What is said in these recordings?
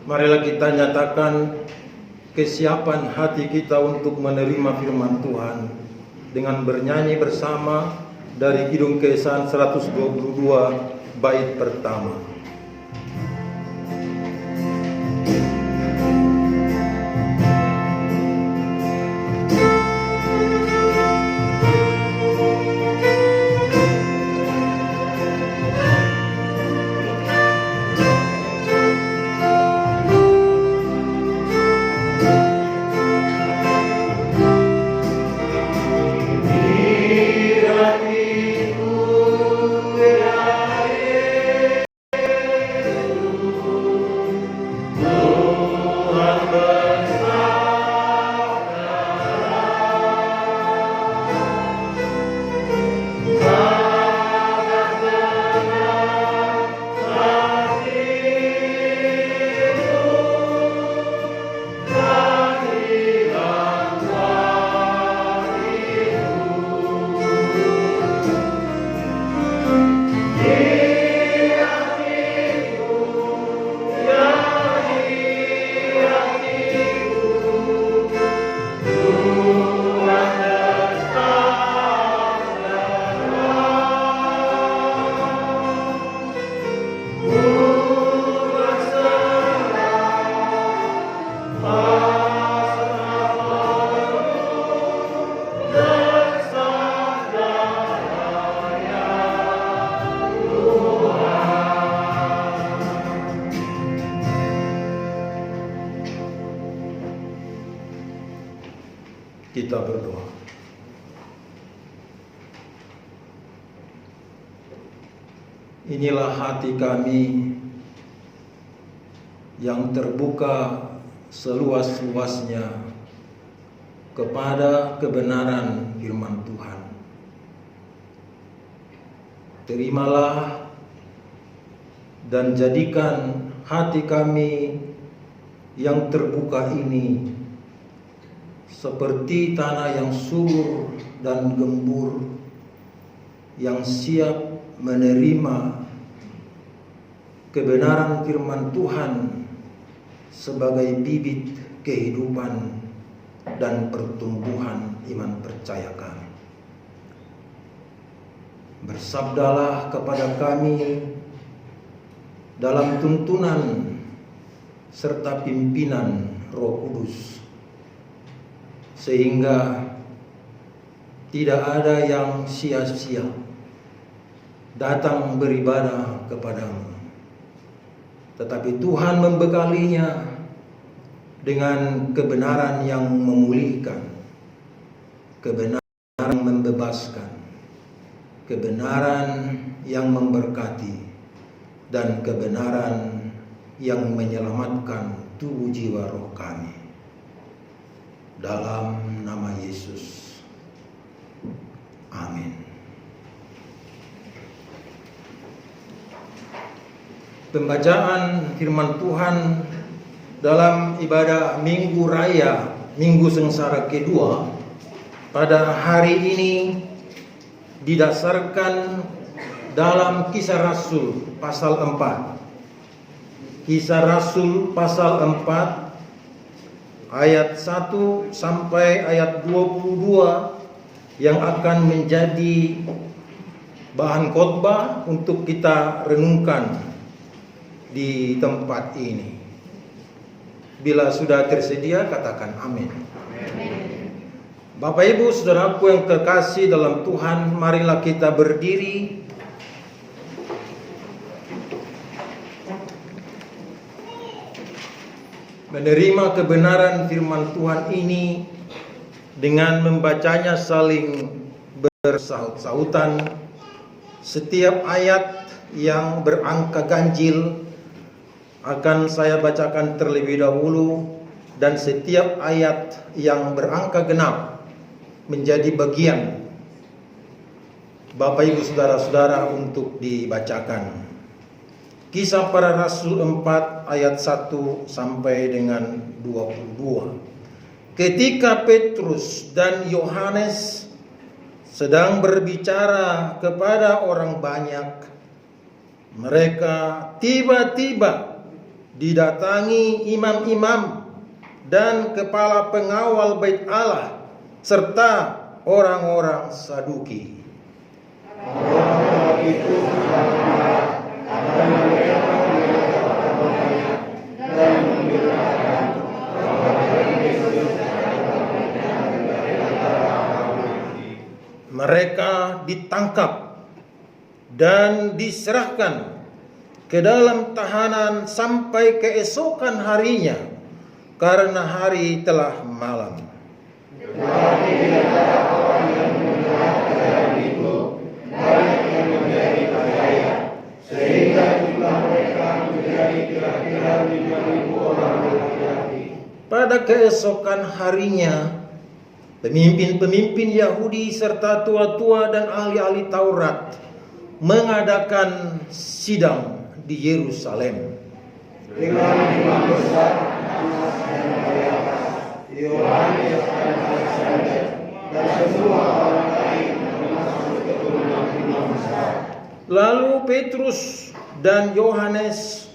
Marilah kita nyatakan kesiapan hati kita untuk menerima firman Tuhan dengan bernyanyi bersama dari Kidung Keesan 122 bait pertama. Kita berdoa. Inilah hati kami yang terbuka seluas-luasnya kepada kebenaran firman Tuhan. Terimalah dan jadikan hati kami yang terbuka ini seperti tanah yang subur dan gembur, yang siap menerima kebenaran firman Tuhan sebagai bibit kehidupan dan pertumbuhan iman percaya kami. Bersabdalah kepada kami dalam tuntunan serta pimpinan Roh Kudus, sehingga tidak ada yang sia-sia datang beribadah kepadamu, tetapi Tuhan membekalinya dengan kebenaran yang memulihkan, kebenaran yang membebaskan, kebenaran yang memberkati, dan kebenaran yang menyelamatkan tubuh jiwa roh kami. Dalam nama Yesus, amin. Pembacaan firman Tuhan dalam ibadah Minggu Raya, Minggu Sengsara kedua pada hari ini didasarkan dalam Kisah Rasul pasal 4. Kisah Rasul pasal 4 ayat 1 sampai ayat 22 yang akan menjadi bahan khotbah untuk kita renungkan di tempat ini. Bila sudah tersedia, katakan amin. Bapak Ibu Saudaraku yang terkasih dalam Tuhan, marilah kita berdiri menerima kebenaran firman Tuhan ini dengan membacanya saling bersaut-sautan. Setiap ayat yang berangka ganjil akan saya bacakan terlebih dahulu, dan setiap ayat yang berangka genap menjadi bagian Bapak Ibu Saudara-saudara untuk dibacakan. Kisah Para Rasul 4 ayat 1 sampai dengan 22. Ketika Petrus dan Yohanes sedang berbicara kepada orang banyak, mereka tiba-tiba didatangi imam-imam dan kepala pengawal bait Allah serta orang-orang Saduki. Mereka ditangkap dan diserahkan ke dalam tahanan sampai keesokan harinya, karena hari telah malam. Pada keesokan harinya, pemimpin-pemimpin Yahudi serta tua-tua dan ahli-ahli Taurat mengadakan sidang di Yerusalem. Dengan imam besar Anas dan Kayapas, Yohanes dan Alexander, dan semua orang lain termasuk keturunan imam besar. Lalu Petrus dan Yohanes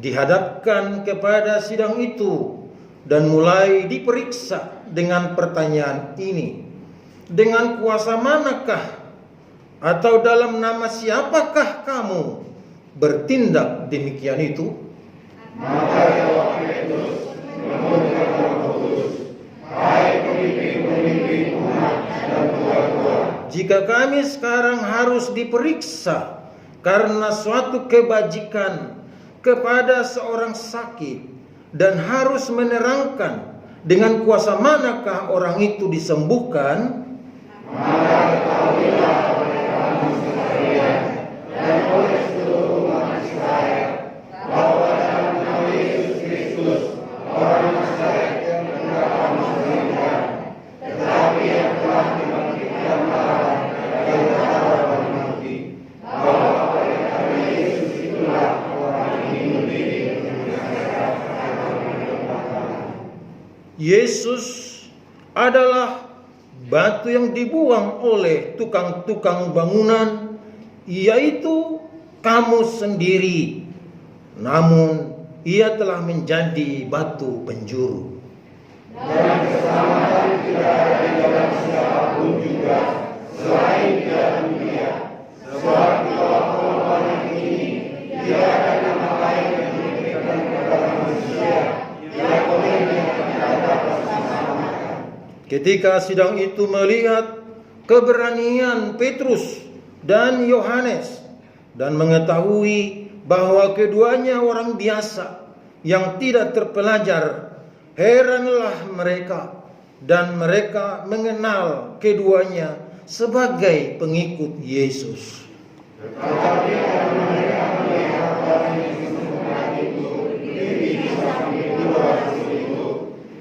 dihadapkan kepada sidang itu dan mulai diperiksa dengan pertanyaan ini. Dengan kuasa manakah atau dalam nama siapakah kamu bertindak demikian itu? Maka jawab Petrus menurut Roh Kudus, hai pemimpin-pemimpin umat dan tua-tua, jika kami sekarang harus diperiksa karena suatu kebajikan kepada seorang sakit dan harus menerangkan dengan kuasa manakah orang itu disembuhkan, maka ketahuilah oleh kamu sekalian dan oleh seluruh umat Israel bahwa dalam nama Yesus Kristus orang Nazaret yang hendak kamu sembuhkan, tetapi yang telah dibangkitkan Allah dari antara orang mati, bahwa oleh karena Yesus itulah orang ini berdiri Yesus adalah batu yang dibuang oleh tukang-tukang bangunan, yaitu kamu sendiri. Namun ia telah menjadi batu penjuru. dan keselamatan tidak ada di dalam siapapun juga selain di dalam Dia. Sebab di bawah kolongan ini tidak ada nama lain yang diberikan kepada manusia yang olehnya kita dapat diselamatkan. Ketika sidang itu melihat keberanian Petrus dan Yohanes dan mengetahui bahwa keduanya orang biasa yang tidak terpelajar, heranlah mereka, dan mereka mengenal keduanya sebagai pengikut Yesus. Tetapi karena mereka melihat orang yang disembunyikan itu berdiri di samping dua rasul itu,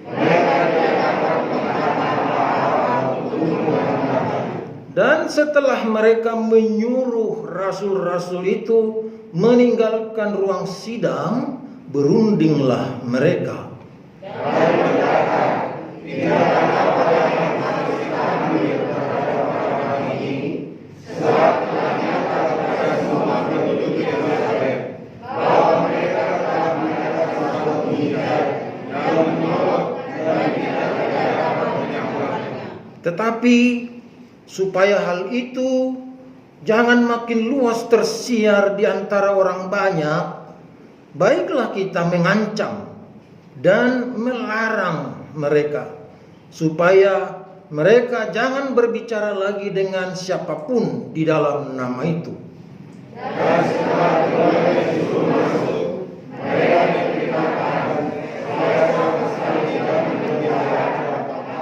mereka tidak dapat mengatakan apa-apa untuk membenarkan. Dan setelah mereka menyuruh rasul-rasul itu meninggalkan ruang sidang, berundinglah mereka. Dan berkata, tinggalkan apa yang harus kita ambil terhadap orang ini, sebab telah nyata kepada semua penduduk Yerusalem bahwa mereka telah mengadakan suatu mujizat yang menolong dan kita tidak dapat menyangkalnya. Tetapi supaya hal itu jangan makin luas tersiar di antara orang banyak, baiklah kita mengancam dan melarang mereka supaya mereka jangan berbicara lagi dengan siapapun di dalam nama itu. Dan setelah keluarga disuruh masuk, mereka diberitakan supaya sama sekali tidak membicarakan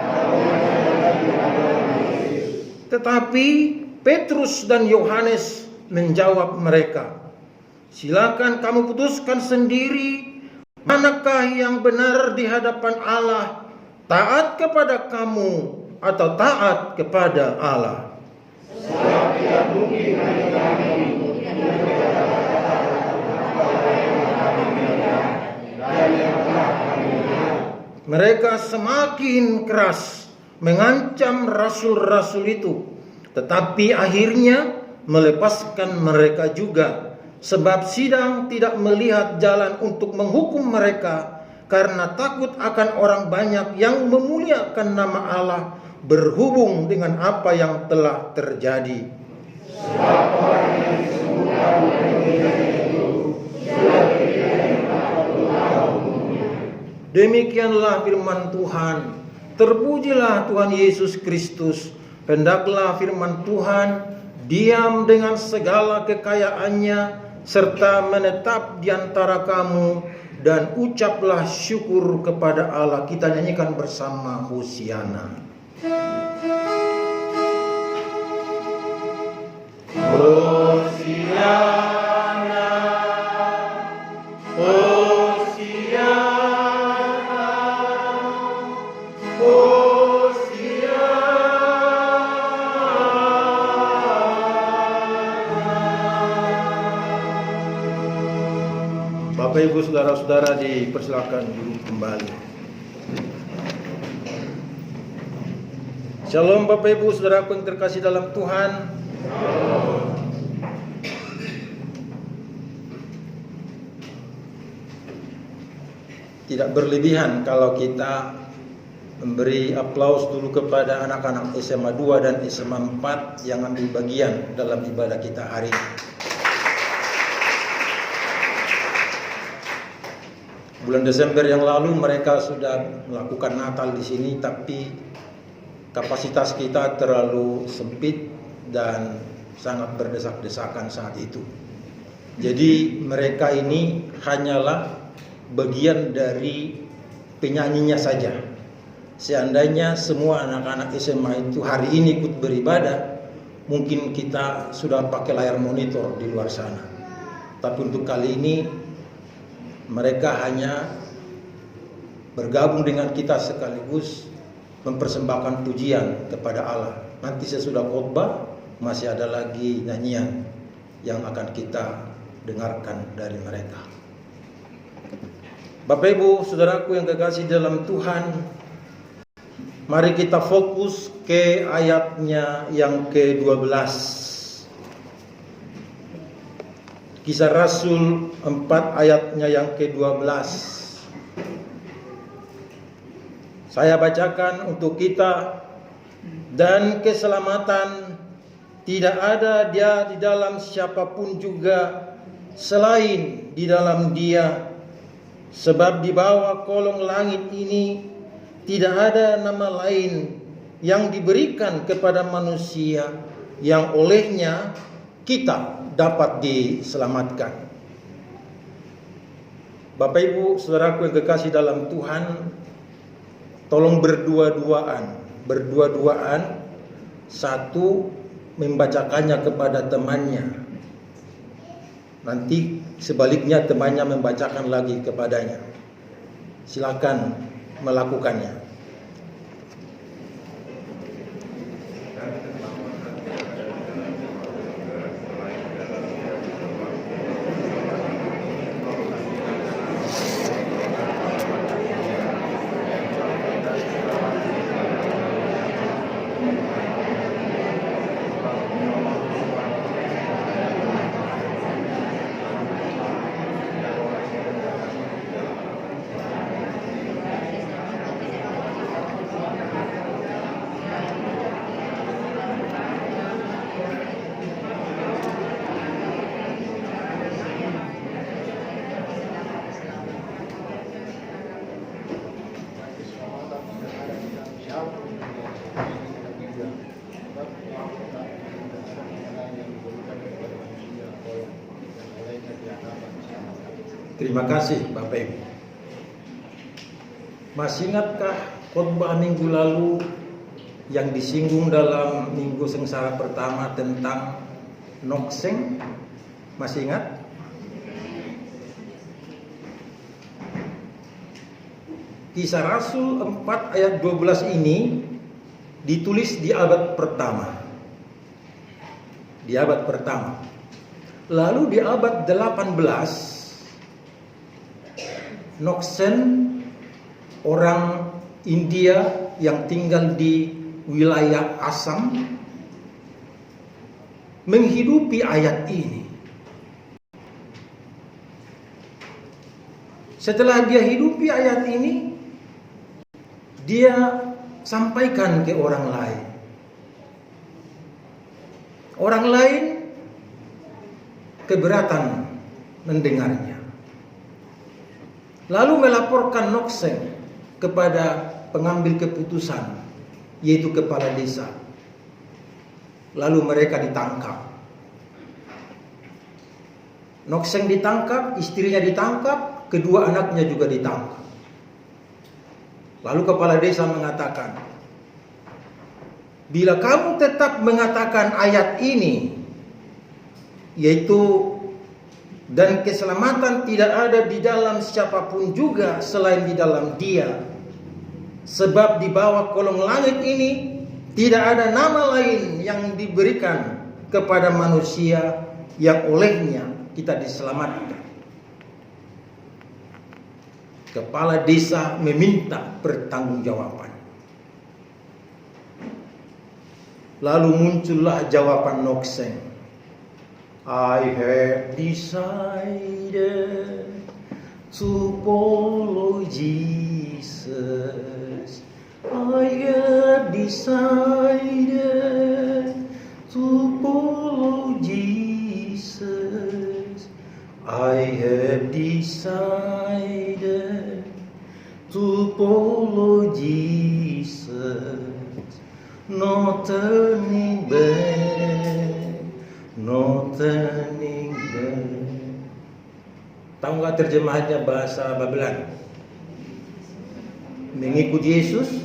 atau mengajarkan agama Yesus. Tetapi Petrus dan Yohanes menjawab mereka, silakan kamu putuskan sendiri manakah yang benar di hadapan Allah, taat kepada kamu atau taat kepada Allah. Sebab tidak mungkin bagi kami untuk berkata-kata apa yang kami dengar dan yang telah kami lihat. Mereka semakin keras mengancam rasul-rasul itu, tetapi akhirnya melepaskan mereka juga sebab sidang tidak melihat jalan untuk menghukum mereka karena takut akan orang banyak yang memuliakan nama Allah berhubung dengan apa yang telah terjadi. Sebab orang yang disembunyikan itu sudah diberikan 40 tahun. Demikianlah firman Tuhan. Terpujilah Tuhan Yesus Kristus. Hendaklah firman Tuhan diam dengan segala kekayaannya serta menetap di antara kamu, dan ucaplah syukur kepada Allah. Kita nyanyikan bersama Hosiana. Hosiana, Hosiana, Bapak Ibu saudara-saudara dipersilakan duduk kembali. Shalom Bapak Ibu saudaraku yang terkasih dalam Tuhan. Tidak berlebihan kalau kita memberi aplaus dulu kepada anak-anak SMA 2 dan SMA 4 yang ambil bagian dalam ibadah kita hari ini. Bulan Desember yang lalu mereka sudah melakukan Natal di sini, tapi kapasitas kita terlalu sempit dan sangat berdesak-desakan saat itu. Jadi mereka ini hanyalah bagian dari penyanyinya saja. Seandainya semua anak-anak SMA itu hari ini ikut beribadah, mungkin kita sudah pakai layar monitor di luar sana. Tapi untuk kali ini mereka hanya bergabung dengan kita sekaligus mempersembahkan pujian kepada Allah. Nanti sesudah khotbah masih ada lagi nyanyian yang akan kita dengarkan dari mereka. Bapak Ibu saudaraku yang kekasih dalam Tuhan, mari kita fokus ke ayatnya yang ke-12. Kisah Rasul 4 ayatnya yang ke-12. Saya bacakan untuk kita. Dan keselamatan tidak ada dia di dalam siapapun juga selain di dalam Dia. Sebab di bawah kolong langit ini tidak ada nama lain yang diberikan kepada manusia yang olehnya kita dapat diselamatkan. Bapak Ibu saudaraku yang kekasih dalam Tuhan, tolong berdua-duaan. Satu membacakannya kepada temannya, nanti sebaliknya temannya membacakan lagi kepadanya. Silakan melakukannya. Terima kasih Bapak Ibu. Masih ingatkah khotbah minggu lalu yang disinggung dalam minggu sengsara pertama tentang nokseng? Masih ingat? Kisah Rasul 4 ayat 12 ini ditulis di abad pertama. Di abad pertama. Lalu di abad 18 Noksen, orang India yang tinggal di wilayah Assam, menghidupi ayat ini. Setelah dia hidupi ayat ini, dia sampaikan ke orang lain. Orang lain keberatan mendengarnya. Lalu melaporkan Nokseng kepada pengambil keputusan, yaitu kepala desa. Lalu mereka ditangkap. Nokseng ditangkap, istrinya ditangkap, kedua anaknya juga ditangkap. Lalu kepala desa mengatakan, bila kamu tetap mengatakan ayat ini, yaitu dan keselamatan tidak ada di dalam siapapun juga selain di dalam Dia, sebab di bawah kolong langit ini tidak ada nama lain yang diberikan kepada manusia yang olehnya kita diselamatkan. Kepala desa meminta pertanggungjawaban. Lalu muncullah jawaban Nokseng. I have decided to follow Jesus. I have decided to follow Jesus. I have decided to follow Jesus. No turning back, no turning back. Tahu nggak terjemahannya bahasa Babelan? Mengikut Yesus,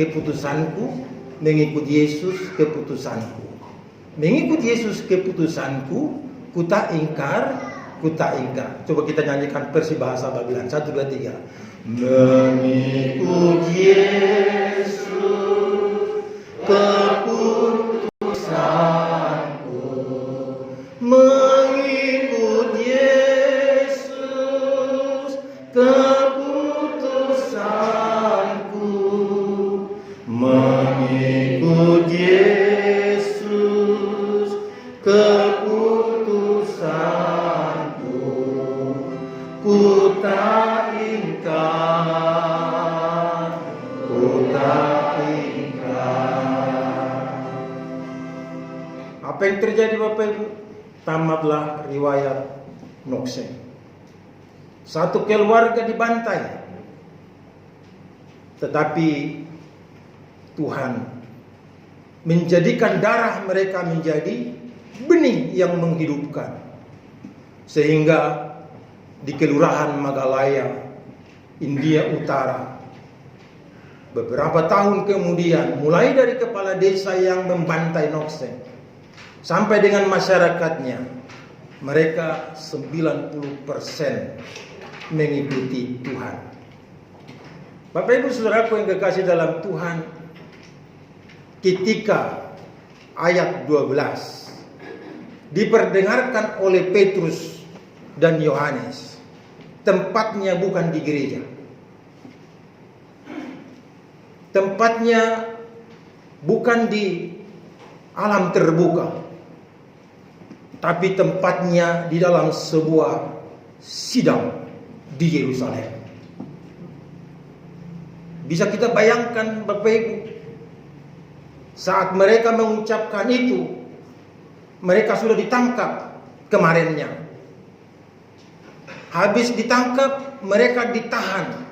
keputusanku. Mengikut Yesus, keputusanku. Mengikut Yesus, keputusanku. Ku tak ingkar, ku tak ingkar. Coba kita nyanyikan versi bahasa Babelan. 1, 2, 3. Mengikut Yesus, keputusanku. Mengikut Yesus, keputusanku. Mengikut Yesus, keputusanku. Ku tak ingkar, ku tak ingkar. Apa yang terjadi Bapak Ibu? Tamatlah riwayat Nokseng. Satu keluarga dibantai. Tetapi Tuhan menjadikan darah mereka menjadi benih yang menghidupkan. Sehingga di Kelurahan Magalaya, India Utara, beberapa tahun kemudian, mulai dari kepala desa yang membantai Nokseng sampai dengan masyarakatnya, mereka 90% mengikuti Tuhan. Bapak Ibu Saudaraku yang kekasih dalam Tuhan, ketika ayat 12 diperdengarkan oleh Petrus dan Yohanes, tempatnya bukan di gereja. Tempatnya bukan di alam terbuka, tapi tempatnya di dalam sebuah sidang di Yerusalem. Bisa kita bayangkan Bapak Ibu, saat mereka mengucapkan itu, mereka sudah ditangkap kemarinnya. Habis ditangkap, mereka ditahan.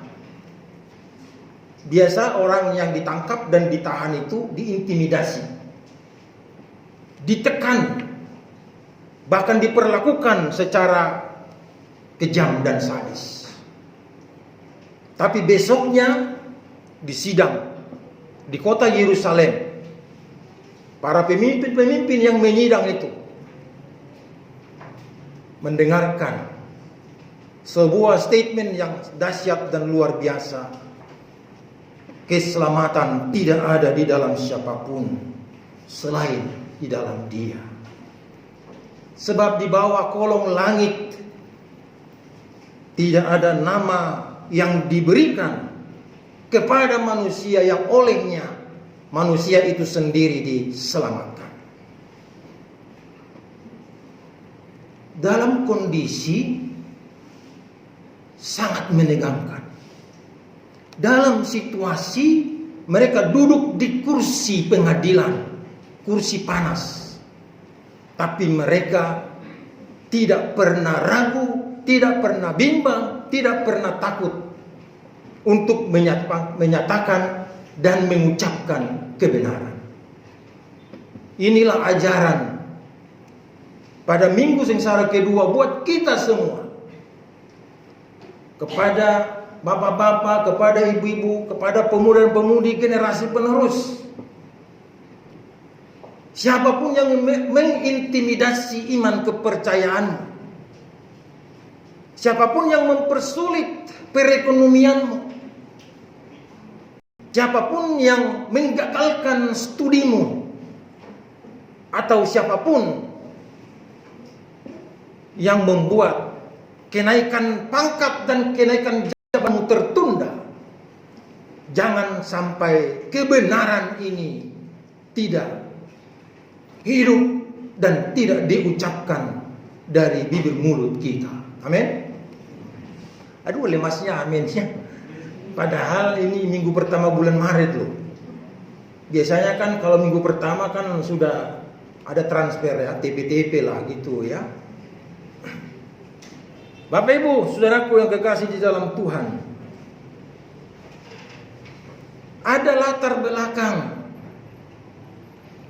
Biasa orang yang ditangkap dan ditahan itu diintimidasi, ditekan, bahkan diperlakukan secara kejam dan sadis. Tapi besoknya di sidang di kota Yerusalem, para pemimpin-pemimpin yang menyidang itu mendengarkan sebuah statement yang dahsyat dan luar biasa. Keselamatan tidak ada di dalam siapapun selain di dalam Dia. Sebab di bawah kolong langit tidak ada nama yang diberikan kepada manusia yang olehnya manusia itu sendiri diselamatkan. Dalam kondisi sangat menegangkan. Dalam situasi mereka duduk di kursi pengadilan, kursi panas, tapi mereka tidak pernah ragu, tidak pernah bimbang, tidak pernah takut untuk menyatakan dan mengucapkan kebenaran. Inilah ajaran pada Minggu Sengsara kedua buat kita semua. Kepada bapak-bapak, kepada ibu-ibu, kepada pemuda dan pemudi generasi penerus. Siapapun yang mengintimidasi iman kepercayaanmu, siapapun yang mempersulit perekonomianmu, siapapun yang menggagalkan studimu, atau siapapun yang membuat kenaikan pangkat dan kenaikan jabatanmu tertunda, jangan sampai kebenaran ini tidak hidup dan tidak diucapkan dari bibir mulut kita. Amin. Aduh, lemasnya amin ya. Padahal ini minggu pertama bulan Maret loh. Biasanya kan kalau minggu pertama kan sudah ada transfer ya, TP-TP lah gitu ya. Bapak Ibu, saudaraku yang kekasih di dalam Tuhan, ada latar belakang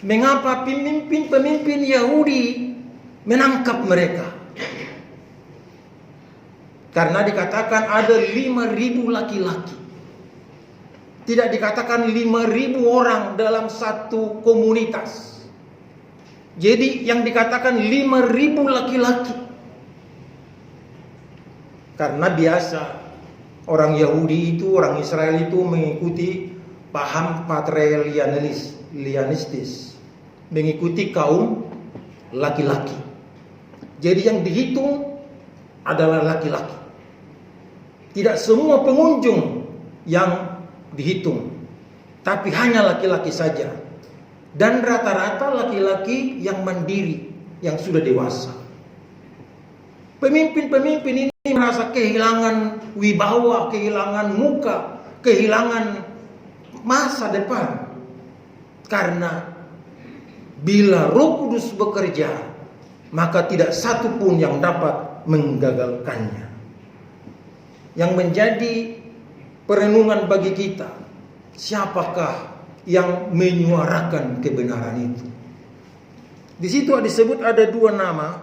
mengapa pemimpin-pemimpin Yahudi menangkap mereka. Karena dikatakan ada 5.000 laki-laki. Tidak dikatakan 5.000 orang dalam satu komunitas. Jadi yang dikatakan 5.000 laki-laki. Karena biasa orang Yahudi itu, orang Israel itu mengikuti paham patrilianistis, mengikuti kaum laki-laki. Jadi yang dihitung adalah laki-laki. Tidak semua pengunjung yang dihitung, tapi hanya laki-laki saja. Dan rata-rata laki-laki yang mandiri, yang sudah dewasa. Pemimpin-pemimpin ini merasa kehilangan wibawa, kehilangan muka, kehilangan masa depan. Karena bila Roh Kudus bekerja, maka tidak satu pun yang dapat menggagalkannya. Yang menjadi perenungan bagi kita, siapakah yang menyuarakan kebenaran itu? Di situ disebut ada 2 nama,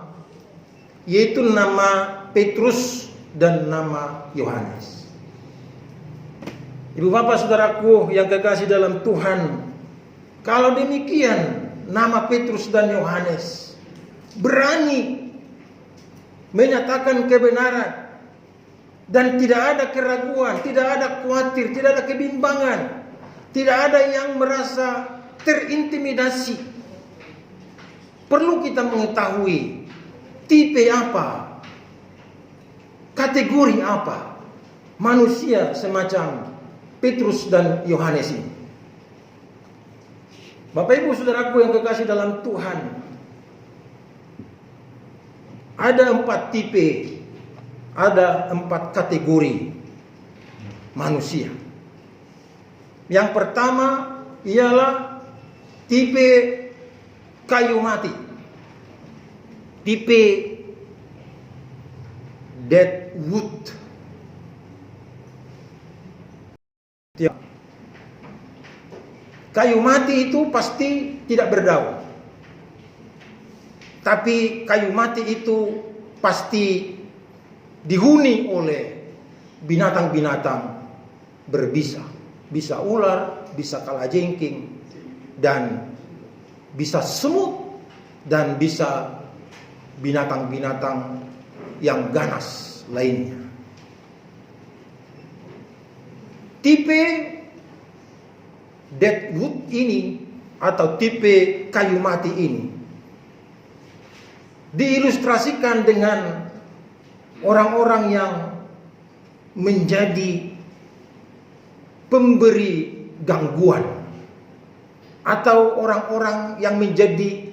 yaitu nama Petrus dan nama Yohanes. Ibu bapak saudaraku yang kekasih dalam Tuhan, kalau demikian nama Petrus dan Yohanes berani menyatakan kebenaran dan tidak ada keraguan, tidak ada khawatir, tidak ada kebimbangan, tidak ada yang merasa terintimidasi. Perlu kita mengetahui tipe apa, kategori apa manusia semacam Petrus dan Yohanes ini. Bapak Ibu saudaraku yang kekasih dalam Tuhan, ada 4 tipe, ada 4 kategori manusia. Yang pertama ialah tipe kayu mati, tipe dead wood. Kayu mati itu pasti tidak berdaun, tapi kayu mati itu pasti dihuni oleh binatang-binatang berbisa. Bisa ular, bisa kalajengking, dan bisa semut, dan bisa binatang-binatang yang ganas lainnya. Tipe deadwood ini atau tipe kayu mati ini diilustrasikan dengan orang-orang yang menjadi pemberi gangguan atau orang-orang yang menjadi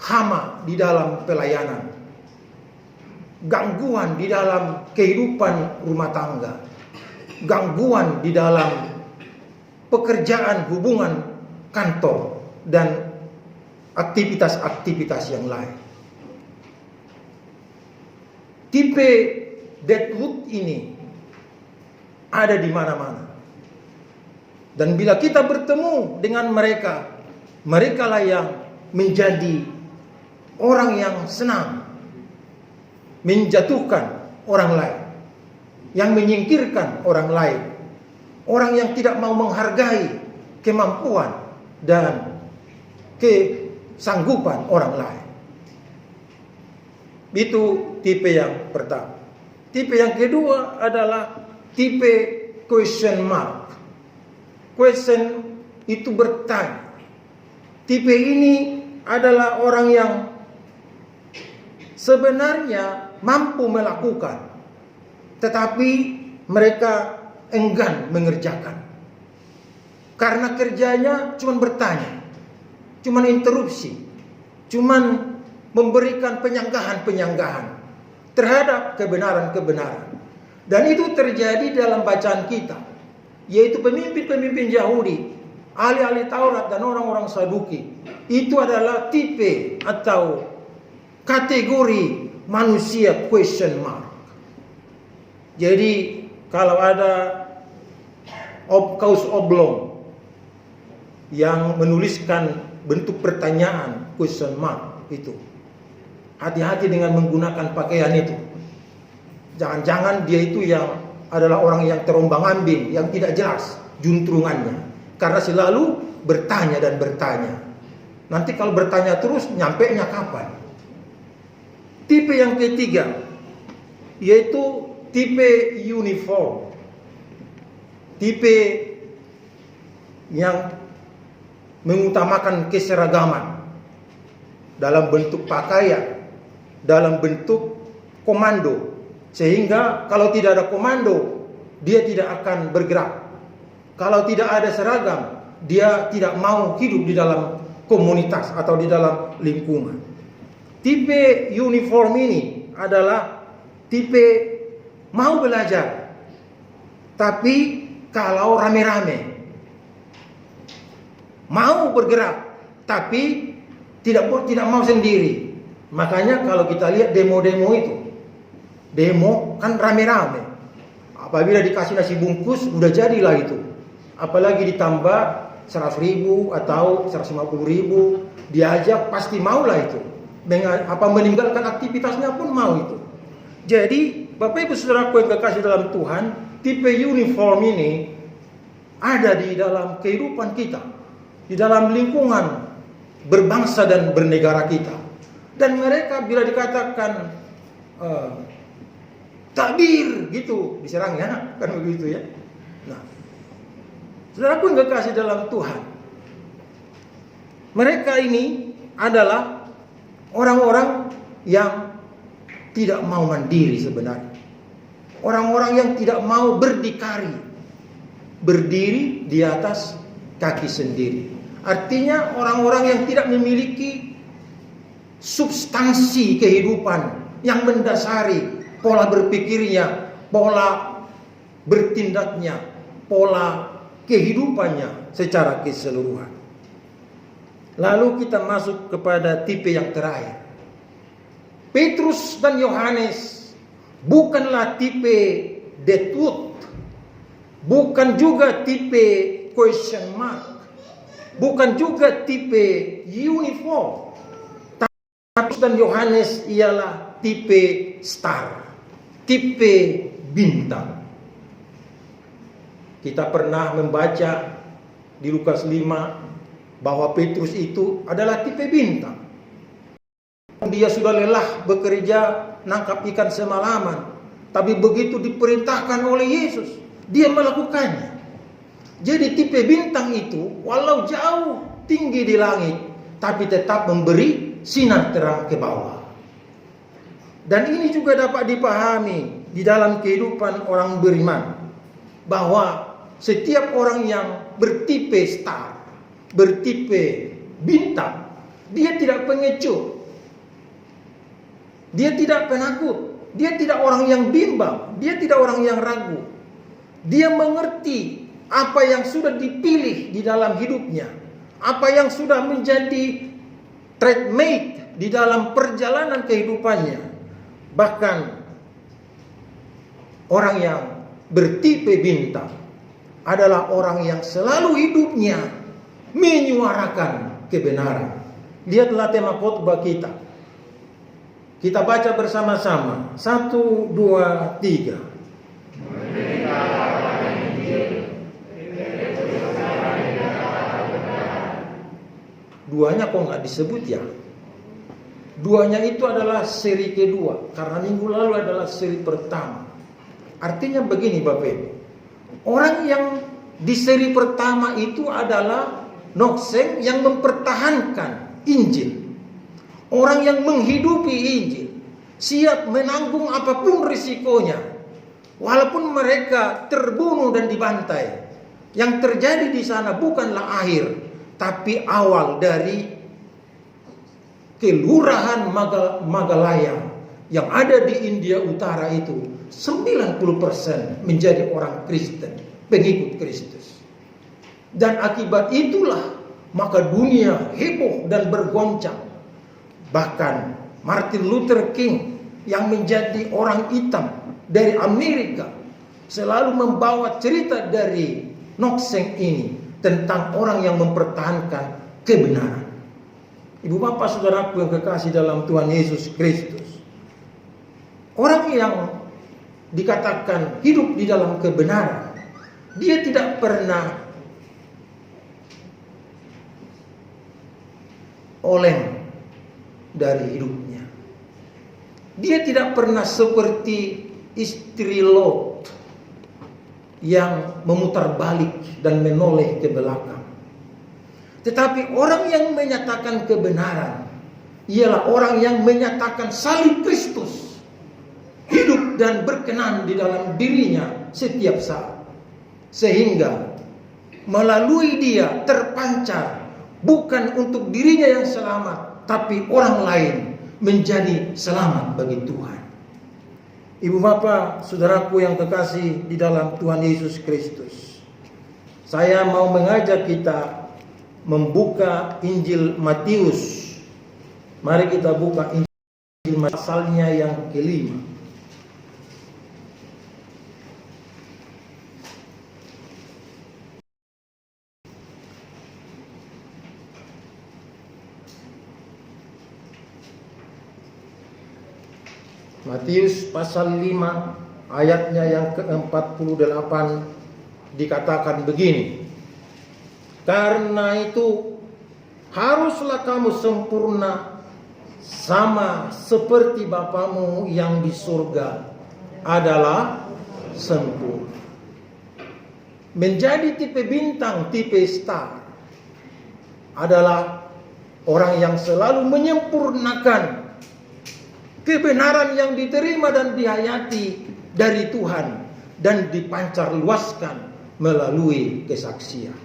hama di dalam pelayanan. gangguan di dalam kehidupan rumah tangga, gangguan di dalam pekerjaan, hubungan kantor, dan aktivitas-aktivitas yang lain. Tipe Deadwood ini ada di mana-mana. Dan bila kita bertemu dengan mereka, mereka lah yang menjadi orang yang senang menjatuhkan orang lain, yang menyingkirkan orang lain, orang yang tidak mau menghargai kemampuan dan kesanggupan orang lain. Itu tipe yang pertama. Tipe yang kedua adalah tipe question mark. Question itu bertanya. Tipe ini adalah orang yang sebenarnya mampu melakukan, tetapi mereka enggan mengerjakan. Karena kerjanya cuma bertanya, cuma interupsi, cuma memberikan penyanggahan-penyanggahan terhadap kebenaran-kebenaran. Dan itu terjadi dalam bacaan kita, yaitu pemimpin-pemimpin Yahudi, ahli-ahli Taurat dan orang-orang Saduki. Itu adalah tipe atau kategori manusia question mark. Jadi kalau ada kaus oblong yang menuliskan bentuk pertanyaan question mark itu, hati-hati dengan menggunakan pakaian itu. Jangan-jangan dia itu yang adalah orang yang terombang-ambing, yang tidak jelas juntrungannya, karena selalu bertanya dan bertanya. Nanti kalau bertanya terus, nyampenya kapan? Tipe yang ketiga yaitu tipe uniform. Tipe yang mengutamakan keseragaman dalam bentuk pakaian, dalam bentuk komando, sehingga kalau tidak ada komando, dia tidak akan bergerak. Kalau tidak ada seragam, dia tidak mau hidup di dalam komunitas atau di dalam lingkungan. Tipe uniform ini adalah tipe mau belajar, tapi kalau rame-rame, mau bergerak, tapi tidak mau sendiri. Makanya kalau kita lihat demo-demo itu, demo kan rame-rame. Apabila dikasih nasi bungkus, udah jadilah itu. Apalagi ditambah 100.000 atau 150.000, diajak pasti maulah itu. Meninggalkan aktivitasnya pun mau itu. Jadi Bapak Ibu Saudaraku yang kekasih dalam Tuhan, tipe uniform ini ada di dalam kehidupan kita, di dalam lingkungan berbangsa dan bernegara kita. Dan mereka bila dikatakan takbir gitu, diserang ya, kan begitu ya. Nah, saudaraku yang kekasih dalam Tuhan, mereka ini adalah orang-orang yang tidak mau mandiri sebenarnya. Orang-orang yang tidak mau berdikari, berdiri di atas kaki sendiri. Artinya orang-orang yang tidak memiliki substansi kehidupan yang mendasari pola berpikirnya, pola bertindaknya, pola kehidupannya secara keseluruhan. Lalu kita masuk kepada tipe yang terakhir. Petrus dan Yohanes bukanlah tipe Deadwood, bukan juga tipe question mark, bukan juga tipe uniform. Petrus dan Yohanes ialah tipe star, tipe bintang. Kita pernah membaca di Lukas 5 bahwa Petrus itu adalah tipe bintang. Dia sudah lelah bekerja nangkap ikan semalaman, tapi begitu diperintahkan oleh Yesus, dia melakukannya. Jadi tipe bintang itu walau jauh tinggi di langit, tapi tetap memberi sinar terang ke bawah. Dan ini juga dapat dipahami di dalam kehidupan orang beriman, bahwa setiap orang yang bertipe star, bertipe bintang, dia tidak pengecut, dia tidak penakut, Dia tidak orang yang bimbang, dia tidak orang yang ragu. Dia mengerti apa yang sudah dipilih di dalam hidupnya, apa yang sudah menjadi trackmate di dalam perjalanan kehidupannya. Bahkan orang yang bertipe bintang adalah orang yang selalu hidupnya menyuarakan kebenaran. Lihatlah tema khotbah kita. Kita baca bersama-sama. 1, 2, 3. Duanya kok nggak disebut ya? Duanya itu adalah seri kedua, karena minggu lalu adalah seri pertama. Artinya begini Bapak Ibu, orang yang di seri pertama itu adalah Nokseng yang mempertahankan Injil. Orang yang menghidupi Injil, siap menanggung apapun risikonya. Walaupun mereka terbunuh dan dibantai. Yang terjadi di sana bukanlah akhir, tapi awal dari kelurahan Magalaya yang ada di India Utara itu. 90% menjadi orang Kristen, pengikut Kristus. Dan akibat itulah maka dunia heboh dan bergoncang. Bahkan Martin Luther King yang menjadi orang hitam dari Amerika selalu membawa cerita dari Nokseng ini tentang orang yang mempertahankan kebenaran. Ibu bapak saudaraku yang kekasih dalam Tuhan Yesus Kristus, orang yang dikatakan hidup di dalam kebenaran, dia tidak pernah oleng dari hidupnya. Dia tidak pernah seperti istri Lot yang memutar balik dan menoleh ke belakang. Tetapi orang yang menyatakan kebenaran ialah orang yang menyatakan salib Kristus hidup dan berkenan di dalam dirinya setiap saat. Sehingga melalui dia terpancar bukan untuk dirinya yang selamat, tapi orang lain menjadi selamat bagi Tuhan. Ibu bapak, saudaraku yang kekasih di dalam Tuhan Yesus Kristus, saya mau mengajak kita membuka Injil Matius. Mari kita buka Injil pasalnya yang kelima. Matius pasal 5 ayatnya yang ke-48 dikatakan begini. Karena itu haruslah kamu sempurna sama seperti Bapamu yang di surga adalah sempurna. Menjadi tipe bintang, tipe star adalah orang yang selalu menyempurnakan kebenaran yang diterima dan dihayati dari Tuhan dan dipancar luaskan melalui kesaksian.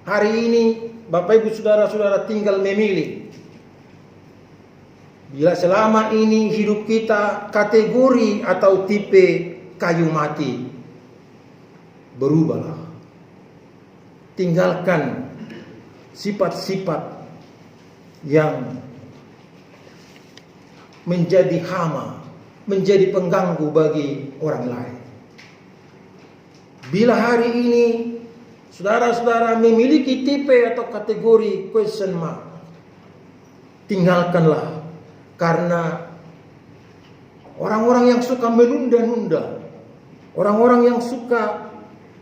Hari ini Bapak Ibu Saudara-saudara tinggal memilih. Bila selama ini hidup kita kategori atau tipe kayu mati, berubahlah. Tinggalkan sifat-sifat yang menjadi hama, menjadi pengganggu bagi orang lain. Bila hari ini saudara-saudara memiliki tipe atau kategori question mark, tinggalkanlah. Karena orang-orang yang suka menunda-nunda, orang-orang yang suka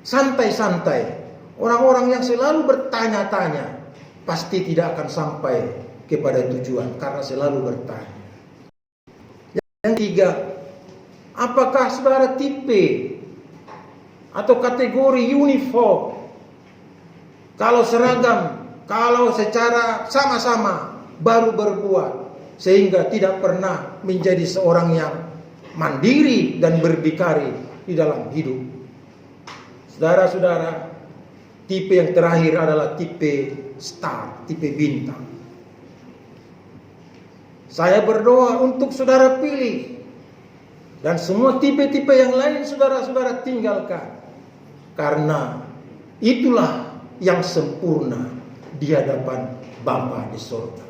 santai-santai, orang-orang yang selalu bertanya-tanya, pasti tidak akan sampai kepada tujuan karena selalu bertanya. Yang ketiga, apakah saudara tipe atau kategori uniform? Kalau seragam, kalau secara sama-sama baru berbuat, sehingga tidak pernah menjadi seorang yang mandiri dan berdikari di dalam hidup. Saudara-saudara, tipe yang terakhir adalah tipe star, tipe bintang. Saya berdoa untuk saudara pilih Dan semua tipe-tipe yang lain saudara-saudara tinggalkan. Karena itulah yang sempurna di hadapan Bapa di surga.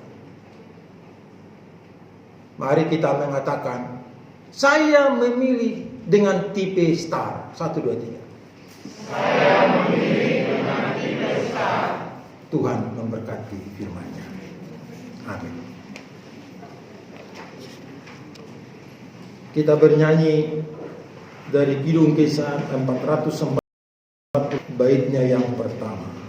Mari kita mengatakan, saya memilih dengan tipe star. 1, 2, 3. Saya memilih dengan tipe star. Tuhan memberkati firman-Nya. Amin. Kita bernyanyi dari Kidung Kisah 440 baitnya yang pertama.